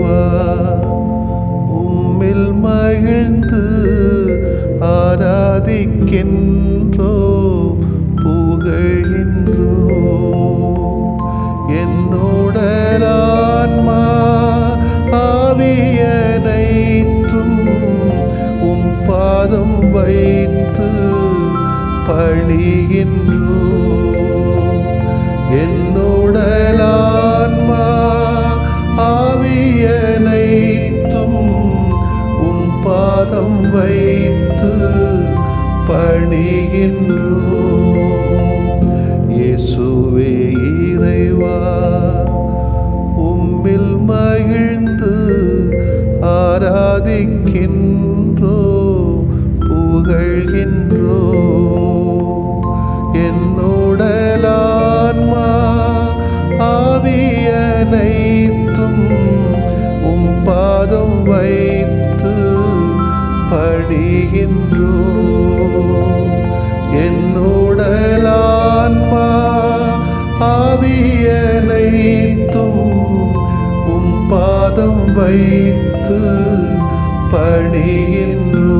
இறைவா உம்மில் மகிழ்ந்து ஆராதிக்கின்றோ புகழ்கின்றோ என்னுடலான்மா ஆவியனைத்தும் உம் பாதம் வைத்து பணிகின்றோ என்னுடலான்மா ஆவியனைத்தும் உம் பாதம் வைத்து பணிகின்றோ இயேசுவே இறைவா உம்மில் மகிழ்ந்து ஆராதிக்கின்றோ புகழ்கின்றோ என்னுடலான்மா ஆவியனைத்தும் உம் பாதம் வைத்து பணிகின்றோ என்னுடலான்மா ஆவியனைத்தும் உம் பாதம் வைத்து பணிகின்றோ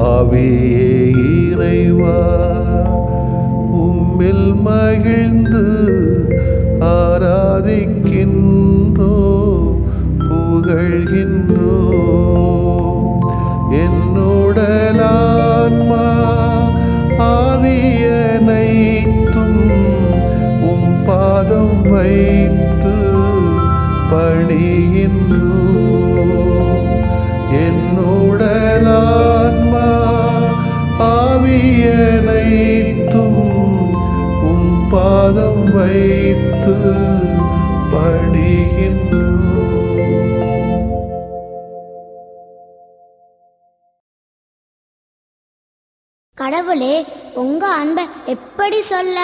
ஆவியே இறைவா உம்மில் மகிழ்ந்து ஆராதிக்கின்றோ புகழ்கின்றோ என்னுடலான்மா ஆவியனைத்தும் உம் பாதம் வைத்து பணிகின்றோ என்னுடலான்மா ஆவியனைத்தும் உம் பாதம் வைத்து பணிகின்றோ. கடவுளே, உங்க அன்பை எப்படி சொல்ல?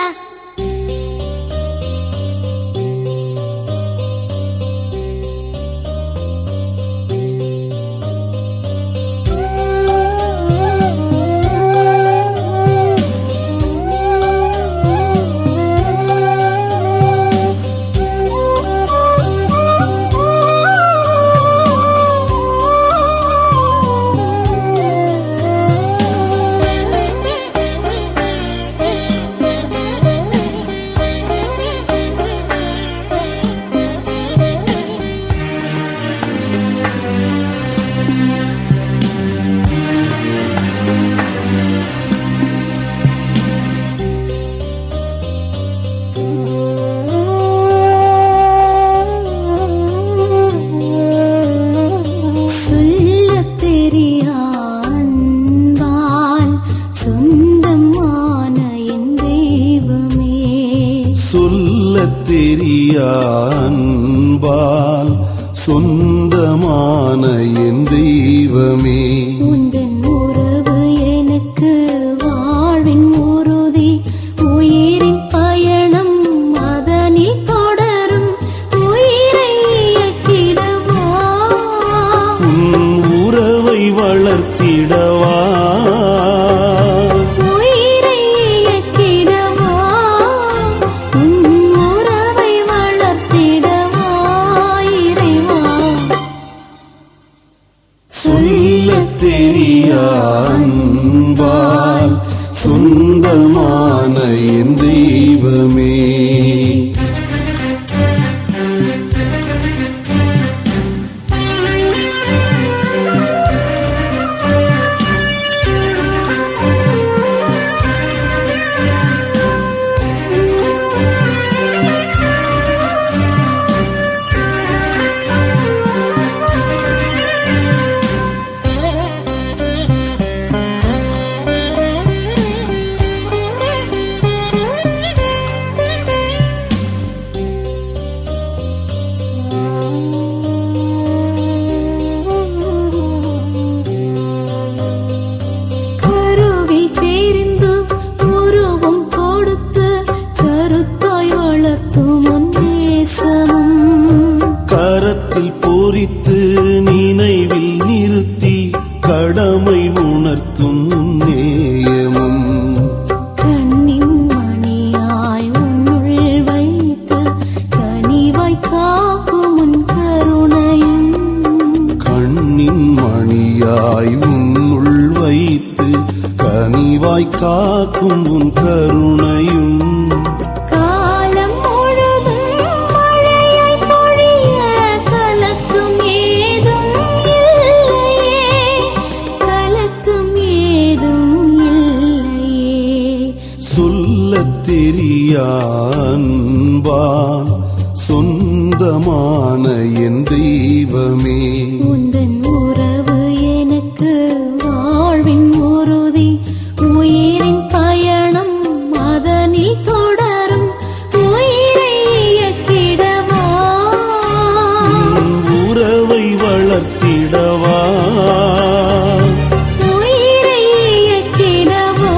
அன்பால் சொந்தமான என் தெய்வமே உந்தன் உறவு எனக்கு வாழ்வின் உறுதி உயிரின் பயணம் அதனில் தொடரும் உயிரை இயக்கிடவா உறவை வளர்த்திடவா அன்பால் சொந்தமான என் தெய்வமே பொறித்து நினைவில் நிறுத்தி கடமை உணர்த்தும் நேயமும் கண்ணின் மணியாய் உன்னுள் வைத்து கனிவாய் காக்கும் உன் என்னை காக்கும் உன் கருணையும் காலம் முழுதும் மழையாய் பொழிய கலக்கம் ஏதும் இல்லையே, கலக்கம் ஏதும் இல்லையே. சொல்லத் தெரியா அன்பால் சொந்தமான என் தெய்வமே, உந்தன் உறவு எனக்கு வாழ்வின் உறுதி, உயிரின் பயணம் அதனில் தொடரும், உயிரை இயக்கிடவா, உறவை வளர்த்திடவா, உயிரை இயக்கிடவா,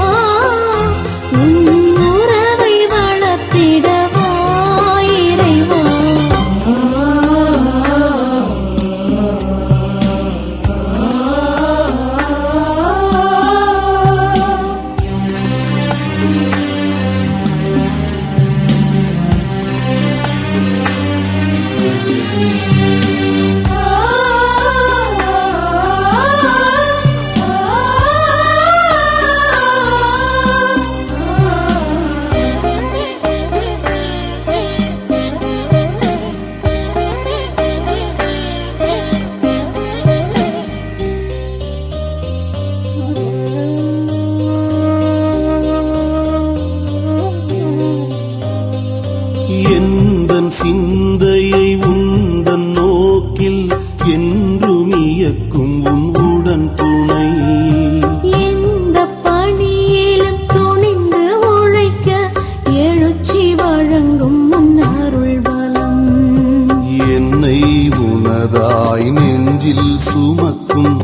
உன் உறவை வளர்த்திடவா இறைவா. எந்தன் சிந்தையை உந்தன் நோக்கில் என்றும் இயக்கும் உன் உடன் துணை, எந்த பணியிலும் துணிந்து உழைக்க எழுச்சி வழங்கும் உன் அருள் பலம், என்னை உனதாய் நெஞ்சில் சுமக்கும்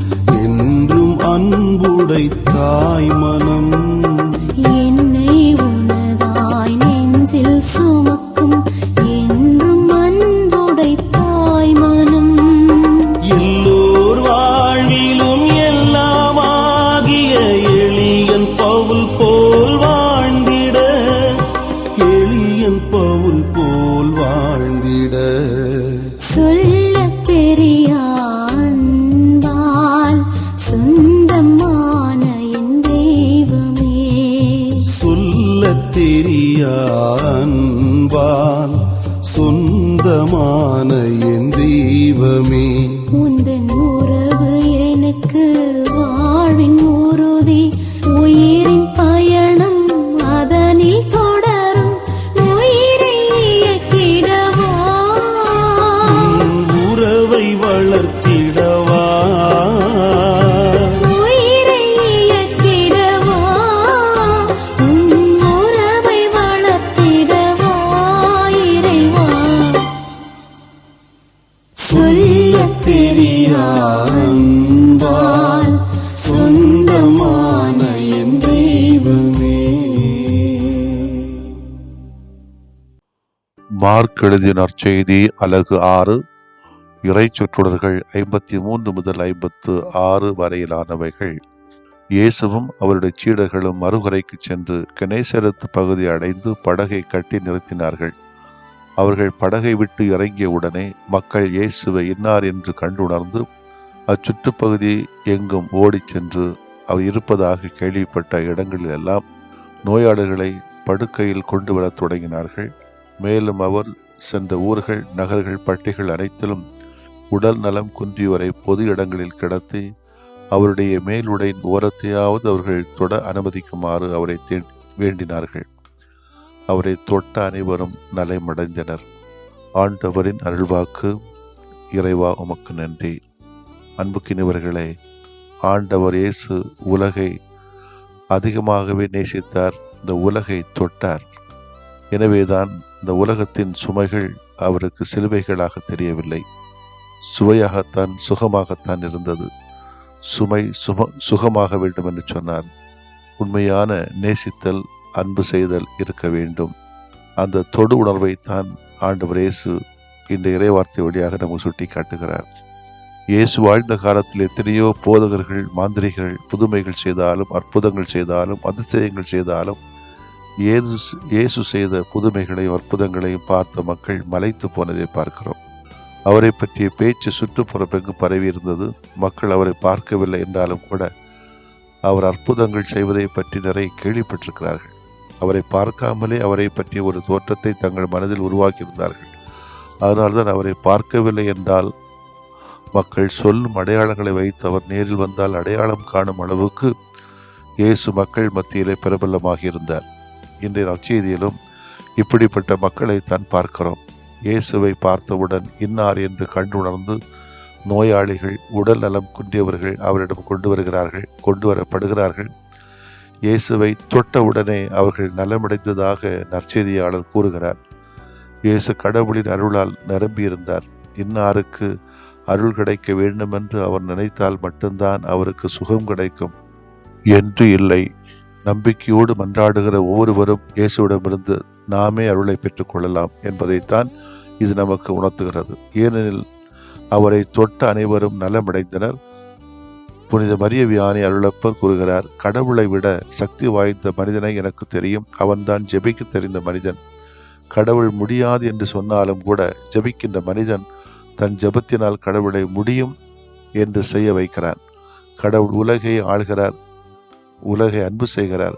என்றும் அன்புடை தாய் மனம், என்னை உனதாய் நெஞ்சில் சுமக்கும் என்றும் அன்புடை தாய் மனம். எல்லோர் வாழ்விலும் எல்லாமாகிய எளியன் பவுல் போல் வாழ்ந்திட, எளியன் பவுல் போல் வாழ்ந்திட, சொல்லத் தெரியா அன்பால் சொந்தமான என் தெய்வமே, சொல்லத் தெரியா அன்பால் சொந்தமான என் தெய்வமே, உந்தன் உறவு எனக்கு வாழ்வின் உறுதி, உயிரின் பயணம் அதனில் தொடரும், உயிரை இயக்கிடவா, உறவை வளர்த்திடவா, உயிரை இயக்கிடவா, உன் உறவை வளர்த்திடவா இறைவா. சொல்லத் தெரியா அன்பால் சொந்தமான என் தெய்வமே. மார்க் எழுதிய நற்செய்தி அலகு 6 இறை சொற்றொடர்கள் 53 முதல் 56 வரையிலானவைகள். இயேசுவும் அவருடைய சீடர்களும் மறுகரைக்கு சென்று கெனேசரத்து பகுதி அடைந்து படகை கட்டி நிறுத்தினார்கள். அவர்கள் படகை விட்டு இறங்கிய உடனே மக்கள் இயேசுவை இன்னார் என்று கண்டுணர்ந்து அச்சுற்றுப்பகுதி எங்கும் ஓடிச் சென்று அவர் இருப்பதாக கேள்விப்பட்ட இடங்களிலெல்லாம் நோயாளர்களை படுக்கையில் கொண்டு வரத் தொடங்கினார்கள். மேலும் அவர் சென்ற ஊர்கள், நகர்கள், பட்டிகள் அனைத்திலும் உடல் நலம் குன்றியோரை பொது இடங்களில் கிடத்தி அவருடைய மேலுடையின் ஓரத்தையாவது அவர்கள் தொட அனுமதிக்குமாறு அவரை வேண்டினார்கள். அவரை தொட்ட அனைவரும் நலமடைந்தனர். ஆண்டவரின் அருள்வாக்கு. இறைவா உமக்கு நன்றி. அன்புக்கினிவர்களே, ஆண்டவர் இயேசு உலகை அதிகமாகவே நேசித்தார், இந்த உலகை தொட்டார். எனவேதான் இந்த உலகத்தின் சுமைகள் அவருக்கு சிலுவைகளாக தெரியவில்லை, சுவையாகத்தான் சுகமாகத்தான் இருந்தது. சுமை சுகமாக வேண்டும் என்று சொன்னார். உண்மையான நேசித்தல், அன்பு செய்தல் இருக்க வேண்டும். அந்த தொடு உணர்வைத்தான் ஆண்டவர் இயேசு இந்த இறைவார்த்தை வழியாக நமக்கு சுட்டி காட்டுகிறார். இயேசு வாழ்ந்த காலத்தில் எத்தனையோ போதகர்கள், மாந்திரிகள் புதுமைகள் செய்தாலும், அற்புதங்கள் செய்தாலும், அதிசயங்கள் செய்தாலும், இயேசு செய்த புதுமைகளையும் அற்புதங்களையும் பார்த்த மக்கள் மலைத்து போனதை பார்க்கிறோம். அவரை பற்றிய பேச்சு சுற்றுப்புறப்பெங்கு பரவி இருந்தது. மக்கள் அவரை பார்க்கவில்லை என்றாலும் கூட அவர் அற்புதங்கள் செய்வதை பற்றி நிறைய கேள்விப்பட்டிருக்கிறார்கள். அவரை பார்க்காமலே அவரை பற்றிய ஒரு தோற்றத்தை தங்கள் மனதில் உருவாக்கியிருந்தார்கள். அதனால்தான் அவரை பார்க்கவில்லை என்றால் மக்கள் சொல்லும் அடையாளங்களை வைத்து அவர் நேரில் வந்தால் அடையாளம் காணும் அளவுக்கு இயேசு மக்கள் மத்தியிலே பிரபலமாக இருந்தார். இன்றைய நற்செய்தியிலும் இப்படிப்பட்ட மக்களை தான் பார்க்கிறோம். இயேசுவை பார்த்தவுடன் இன்னார் என்று கண்டுணர்ந்து நோயாளிகள், உடல் நலம் குன்றியவர்கள் அவரிடம் கொண்டு வரப்படுகிறார்கள். இயேசுவை தொட்டவுடனே அவர்கள் நலமடைந்ததாக நற்செய்தியாளர் கூறுகிறார். இயேசு கடவுளின் அருளால் நிரம்பியிருந்தார். இன்னாருக்கு அருள் கிடைக்க வேண்டுமென்று அவர் நினைத்தால் மட்டும்தான் அவருக்கு சுகம் கிடைக்கும் என்று இல்லை. நம்பிக்கையோடு மன்றாடுகிற ஒவ்வொருவரும் இயேசுவிடமிருந்து நாமே அருளை பெற்றுக் கொள்ளலாம் என்பதைத்தான் இது நமக்கு உணர்த்துகிறது. ஏனெனில் அவரை தொட்ட அனைவரும் நலமடைந்தனர். புனித மரிய வியானி அருளப்பர் கூறுகிறார், கடவுளை விட சக்தி வாய்ந்த மனிதனை எனக்கு தெரியும். அவன்தான் ஜெபிக்க தெரிந்த மனிதன். கடவுள் முடியாது என்று சொன்னாலும் கூட ஜெபிக்கின்ற மனிதன் தன் ஜெபத்தினால் கடவுளை முடியும் என்று செய்ய வைக்கிறான். கடவுள் உலகை ஆள்கிறார், உலகை அன்பு செய்கிறார்.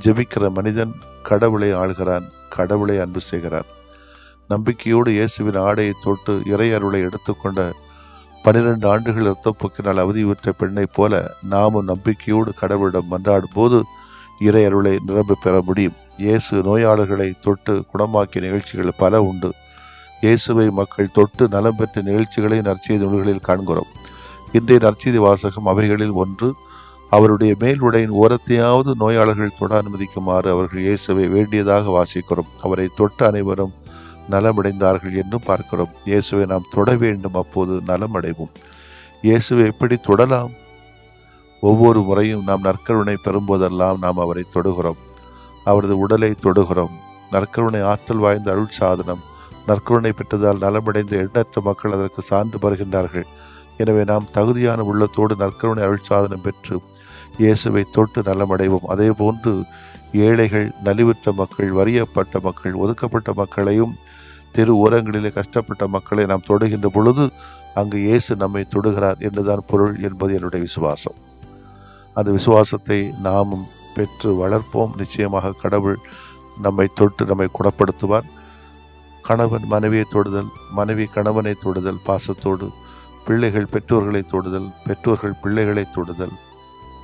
ஜெபிக்கிற மனிதன் கடவுளை ஆள்கிறான், கடவுளை அன்பு செய்கிறார். நம்பிக்கையோடு இயேசுவின் ஆடையை தொட்டு இறை அருளை எடுத்துக்கொண்ட 12 ஆண்டுகள் இரத்தப்போக்கினால் அவதியுற்ற பெண்ணை போல நாமும் நம்பிக்கையோடு கடவுளிடம் மன்றாடும் போது இறை அருளை நிரம்ப பெற முடியும். இயேசு நோயாளர்களை தொட்டு குணமாக்கிய நிகழ்ச்சிகள் பல உண்டு. இயேசுவை மக்கள் தொட்டு நலம் பெற்ற நிகழ்ச்சிகளை நற்செய்தி நூல்களில் காண்கிறோம். இன்றைய நற்செய்தி வாசகம் அவைகளில் ஒன்று. அவருடைய மேல் உடையின் ஓரத்தையாவது நோயாளர்கள் தொட அனுமதிக்குமாறு அவர்கள் இயேசுவை வேண்டியதாக வாசிக்கிறோம். அவரை தொட்ட அனைவரும் நலமடைந்தார்கள் என்றும் பார்க்கிறோம். இயேசுவை நாம் தொட வேண்டும், அப்போது நலமடைவோம். இயேசுவை எப்படி தொடலாம்? ஒவ்வொரு முறையும் நாம் நற்கருணை பெறும்போதெல்லாம் நாம் அவரை தொடுகிறோம், அவரது உடலை தொடுகிறோம். நற்கருணை ஆற்றல் வாய்ந்த அருள் சாதனம். நற்கருணை பெற்றதால் நலமடைந்த எண்ணற்ற மக்கள் அதற்கு சான்று பெறுகின்றார்கள். எனவே நாம் தகுதியான உள்ளத்தோடு நற்கருணை அருள் சாதனம் பெற்று இயேசுவை தொட்டு நலமடைவோம். அதே போன்று ஏழைகள், நலிவுற்ற மக்கள், வறியப்பட்ட மக்கள், ஒதுக்கப்பட்ட மக்களையும் தெரு ஓரங்களிலே கஷ்டப்பட்ட மக்களை நாம் தொடுகின்ற பொழுது அங்கு இயேசு நம்மை தொடுகிறார் என்றுதான் பொருள் என்பது என்னுடைய விசுவாசம். அந்த விசுவாசத்தை நாமும் பெற்று வளர்ப்போம். நிச்சயமாக கடவுள் நம்மை தொட்டு நம்மை குணப்படுத்துவார். கணவன் மனைவியை தொடுதல், மனைவி கணவனை தொடுதல் பாசத்தோடு, பிள்ளைகள் பெற்றோர்களை தொடுதல், பெற்றோர்கள் பிள்ளைகளை தொடுதல்,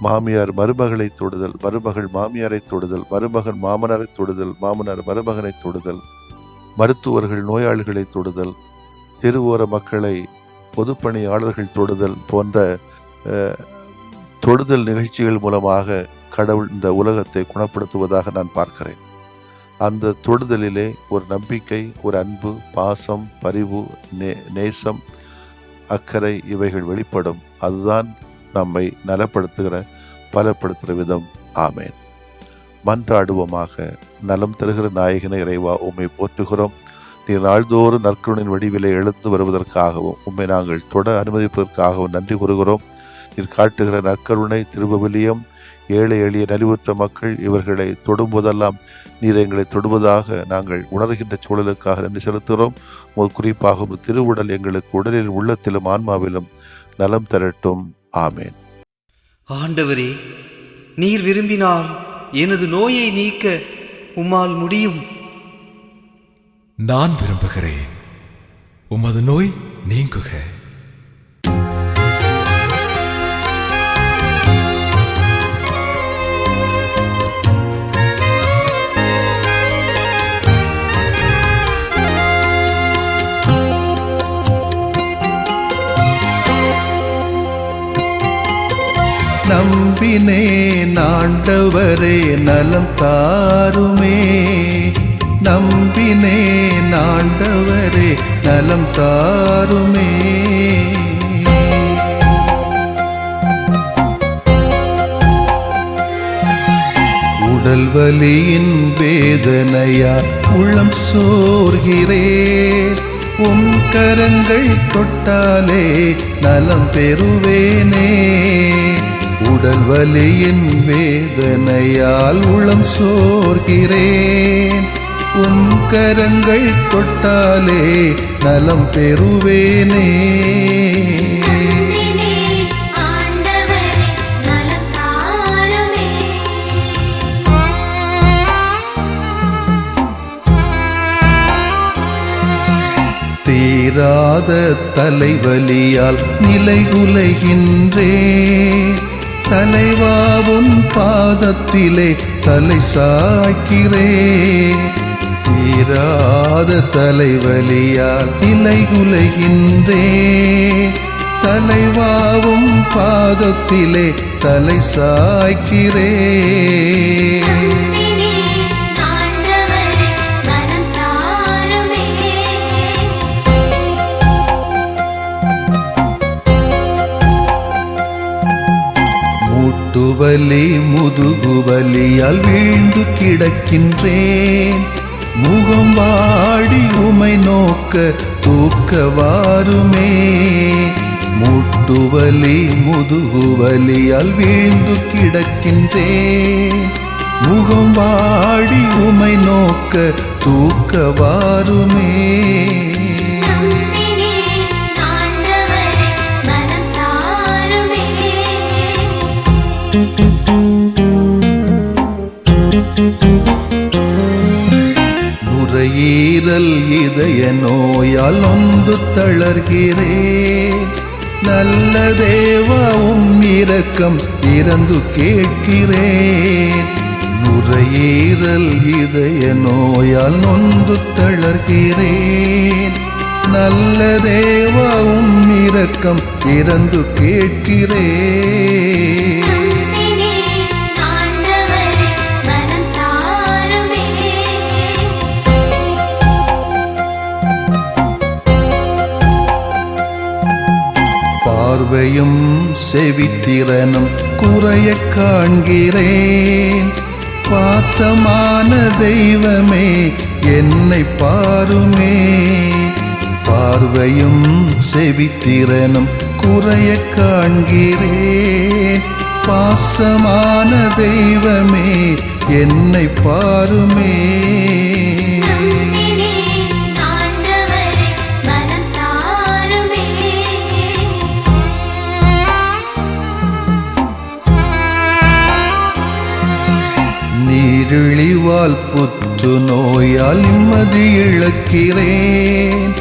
மாமியார் மருமகளை தொடுதல், மருமகள் மாமியாரை தொடுதல், மருமகன் மாமனாரை தொடுதல், மாமனார் மருமகனை தொடுதல், மருத்துவர்கள் நோயாளிகளை தொடுதல், தெருவோர மக்களை பொதுப்பணியாளர்கள் தொடுதல் போன்ற தொடுதல் நிகழ்ச்சிகள் மூலமாக கடவுள் இந்த உலகத்தை குணப்படுத்துவதாக நான் பார்க்கிறேன். அந்த தொடுதலிலே ஒரு நம்பிக்கை, ஒரு அன்பு, பாசம், பரிவு, நேசம், அக்கறை இவைகள் வெளிப்படும். அதுதான் நம்மை நலப்படுத்துகிற, பலப்படுத்துகிற விதம். ஆமேன். மன்றாடுவோமாக. நலம் தருகிற நாயகனை இறைவா, உம்மை போற்றுகிறோம். நீர் நாள்தோறும் நற்கருணையின் வடிவிலே எழுந்து வருவதற்காகவும் உம்மை நாங்கள் தொட அனுமதிப்பதற்காகவும் நன்றி கூறுகிறோம். நீர் காட்டுகிற நற்கருணை, திருபவிலியம், ஏழை எளிய நலிவுற்ற மக்கள் இவர்களை தொடும்போதெல்லாம் நீர் எங்களை தொடுவதாக நாங்கள் உணர்கின்ற சூழலுக்காக நன்றி செலுத்துகிறோம். குறிப்பாக திருவுடல் எங்களுக்கு உடலில், உள்ளத்திலும், ஆன்மாவிலும் நலம் தரட்டும். ஆமேன். ஆண்டவரே, நீர் விரும்பினால் எனது நோயை நீக்க உம்மால் முடியும். நான் விரும்புகிறேன், உமது நோய் நீங்குக. நம்பினேன் ஆண்டவரே, நலம் தாருமே. நம்பினேன் ஆண்டவரே, நலம் தாருமே. உடல் வலியின் வேதனையா உள்ளம் சோர்கிறேன். உம் கரங்கள் தொட்டாலே நலம் பெறுவேனே. உடல் வலியின் வேதனையால் உளம் சோர்கிறேன். உம் கரங்கள் தொட்டாலே நலம் பெறுவேனே. ஆண்டவரே நலம் தாரும். தீராத தலைவலியால் நிலைகுலைகின்றே. தலைவாவும் பாதத்திலே தலை சாய்க்கிறே. தீராத தலைவலியால் நிலைகுலைகின்றே. தலைவாவும் பாதத்திலே தலை சாய்க்கிறே. மூட்டுவலி முதுகுவலியால் வீழ்ந்து கிடக்கின்றேன். முகம் வாடி உமை நோக்க தூக்கவாருமே. மூட்டுவலி முதுகுவலியால் வீழ்ந்து கிடக்கின்றேன். முகம் வாடி உமை நோக்க தூக்கவாருமே. நுரையீரல் இதய நோயால் நொந்து தளர்கிறேன். நல்ல தேவாவும் இரக்கம் இறந்து கேட்கிறேன். நுரையீரல் இதய நோயால் நொந்து தளர்கிறேன். நல்ல தேவாவும் இரக்கம் இறந்து கேட்கிறேன். பார்வையும் செவித்திறனும் குறைய காண்கிறேன். பாசமான தெய்வமே என்னை பாருமே. பார்வையும் செவித்திறனும் குறைய காண்கிறேன். பாசமான தெய்வமே என்னை பாருமே. நீரிழிவால் புற்று நோயால் நிம்மதி இழக்கிறேன்.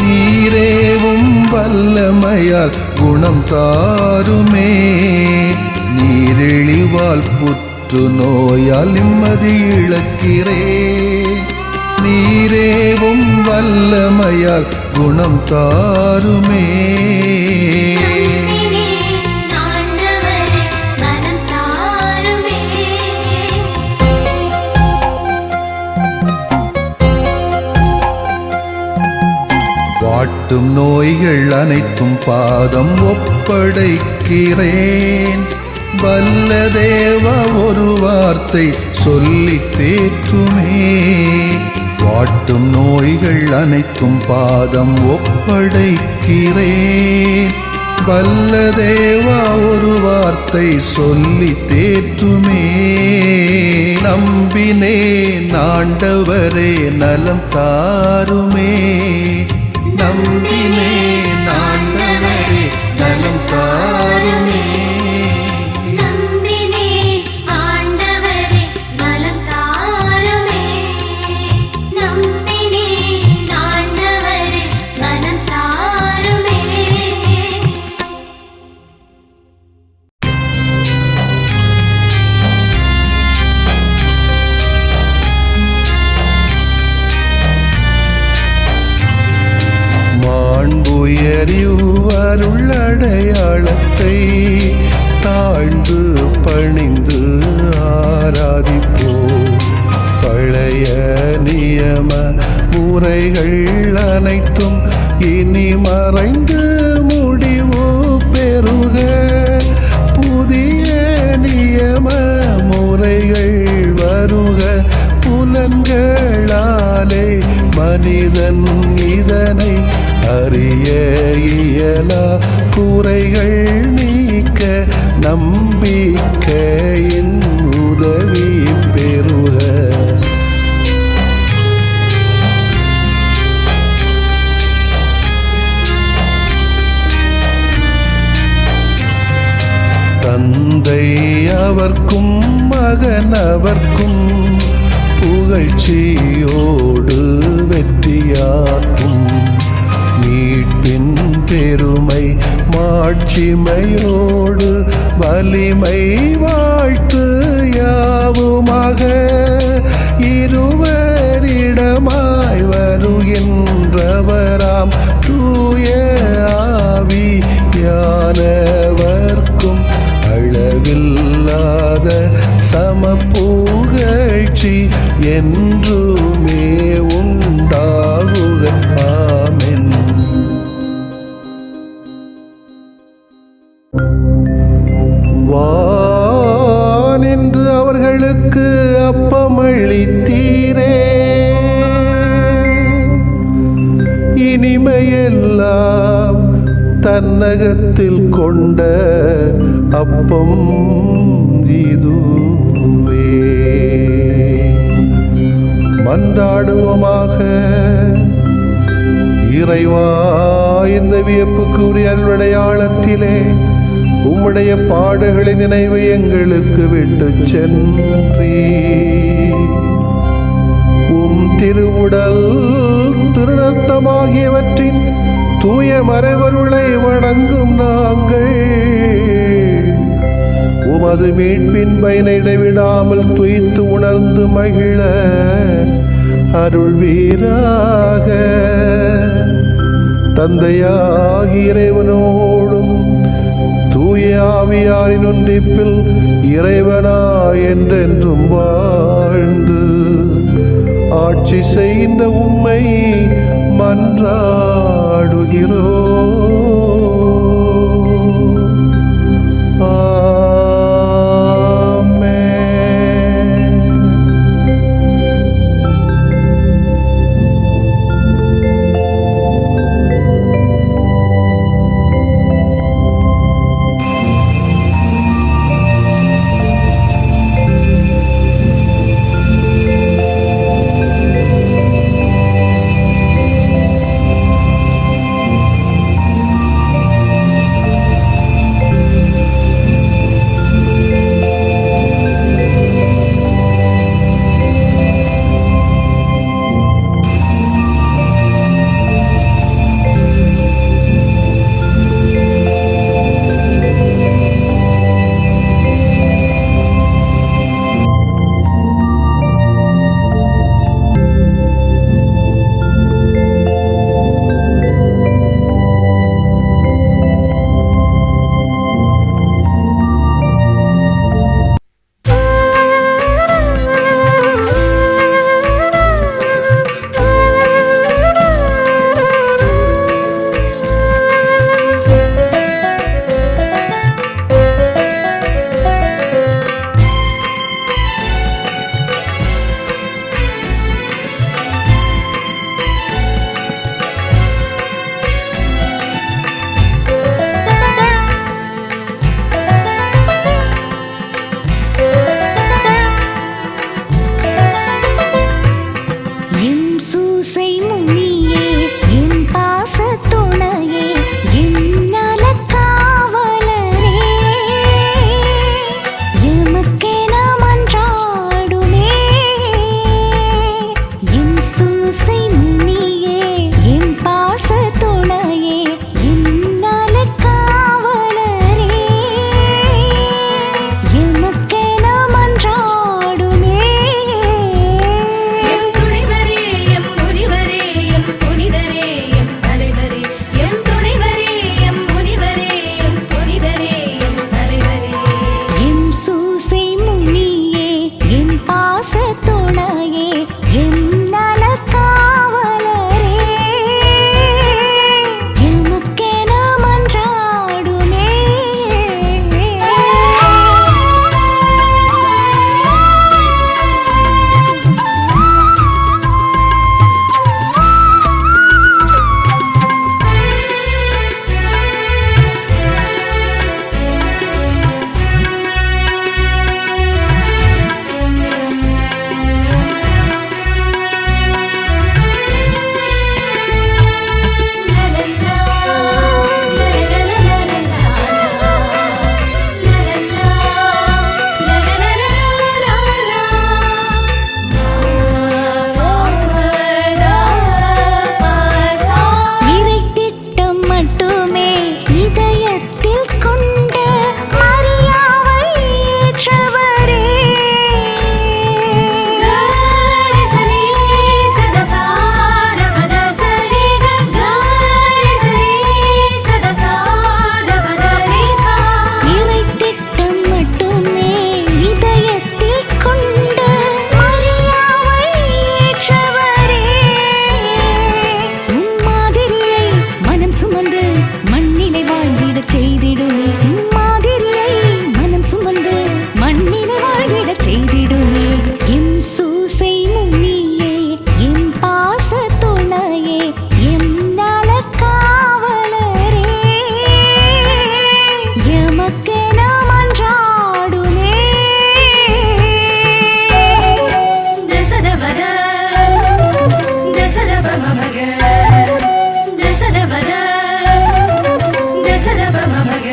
நீரேவும் வல்லமையால் குணம் தாருமே. நீரிழிவால் புற்று நோயால் நிம்மதி இழக்கிறேன். நீரேவும் வல்லமையால் குணம் தாருமே. வாட்டும் நோய்கள் அனைத்தும் பாதம் ஒப்படைக்கிறேன். வல்ல தேவா ஒரு வார்த்தை சொல்லி தேற்றுமே. வாட்டும் நோய்கள் அனைத்தும் பாதம் ஒப்படைக்கிறேன். வல்ல தேவா ஒரு வார்த்தை சொல்லி தேற்றுமே. நம்பினேன் ஆண்டவரே நலம் தாருமே. நம்பினேன் ஆண்டவரே நலம் தாருமே. நம்பினேன் ஆண்டவரே நலம் தாருமே. நம்பினேன் ஆண்டவரே நலம் தாருமே. மாண்புயரிவருள்ளடையாளத்தை தாழ்ந்து பணிந்து ஆராதிப்போம். பழைய நியம முறைகள் அனைத்தும் இனி மறைந்து முடிவு பெறுக. புதிய நியம முறைகள் வருக. புலன்களாலே மனிதன் இதனை அறிய இயலா. குறைகள் நீக்க நம்பிக்கையின் உதவி பெறுக. தந்தை அவர்க்கும் மகன் அவர்க்கும் புகழ்ச்சியோடு வெற்றியாக்கும். மீட்பு பெருமை மாட்சிமையோடு வலிமை வாழ்த்து யாவுமாக இருவரிடமாய் வருகின்றவராம் தூய ஆவியானவர்க்கும் அளவில்லாத சமப்புகழ்ச்சி என்றுமே உண்டாகுக. ஆமென். வானின்று அவர்களுக்கு அப்பமளித்தீரே, இனிமையெல்லாம் தன்னகத்தில் கொண்ட அப்பம் இதுவே. மன்றாடுவோமாக. இறைவா, இந்த வியப்புக்குரிய அருளடையாளத்திலே உம்முடைய பாடுகளின் நினைவை எங்களுக்கு விட்டு சென்றீ. உம் திருவுடல் திருநத்தமாகியவற்றின் தூய மறைவருளை வணங்கும் நாங்கள் உமது மீட்பின் பயனை இடைவிடாமல் துய்த்து உணர்ந்து மகிழ அருள்வீராக. தந்தையாகி இறைவனோடும் தூய ஆவியாரின் ஒன்றிப்பில் இறைவனா என்றென்றும் வாழ்ந்து ஆட்சி செய்த உம்மை மன்றாடுகிறோ. மண்ணிலை வாழ்ந்திடச் செய்திடுமே மாதிரியை மனம் சுமந்து மண்ணிலை வாழ்ந்திடச் செய்திடுமே எம் சூசை முன்னியே எம் பாச துணையே எம் நல காவலரே எமக்கென மன்றாடுமே தசதபத தசதபமபக தசதபத தசதபமபக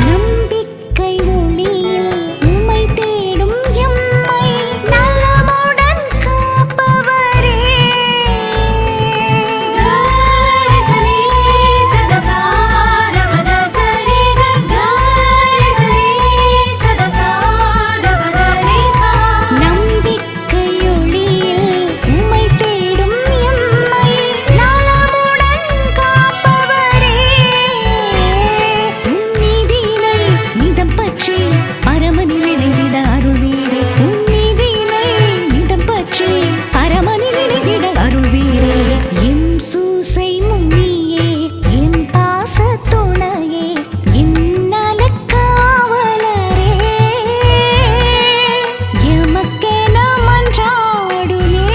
நம்பிக்கை ஒளியில் உம்மை தேடும் எம்மை நலமுடன் காப்பவரே கரிசனி சதசாதபத சரிக கரிசனி சதசாதபத ரீசா நம்பிக்கை ஒளியில் உம்மை தேடும் எம்மை நலமுடன் காப்பவரே உம் நீதியினை நிதம் பற்றி பரமனில் இணைந்திட அருள்வீரே உம் நீதியினை நிதம் பற்றி பரமனில் இணைந்திட அருள்வீரே எம் சூசை முன்னியே எம் பாச துணையே எம் நலக் காவலரே எமக்கென மன்றாடுமே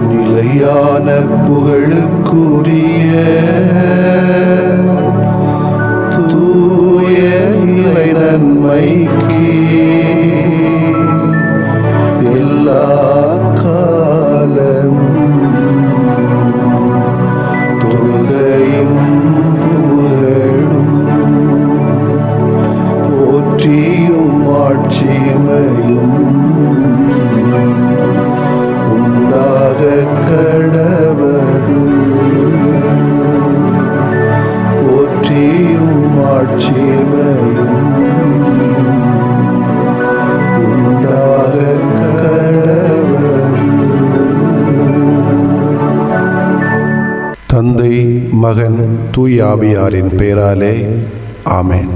நிலையான புகழுக்குரிய தூய இறை நன்மைக்கு எல்லா காலம் தொழுகையும் புகழும் போற்றியும் ஆட்சிமையும் உண்டாக கடவது போற்றியும் ஆட்சிமையும் உண்டாக கடவது. தந்தை மகன் தூய ஆவியாரின் பெயராலே ஆமென்.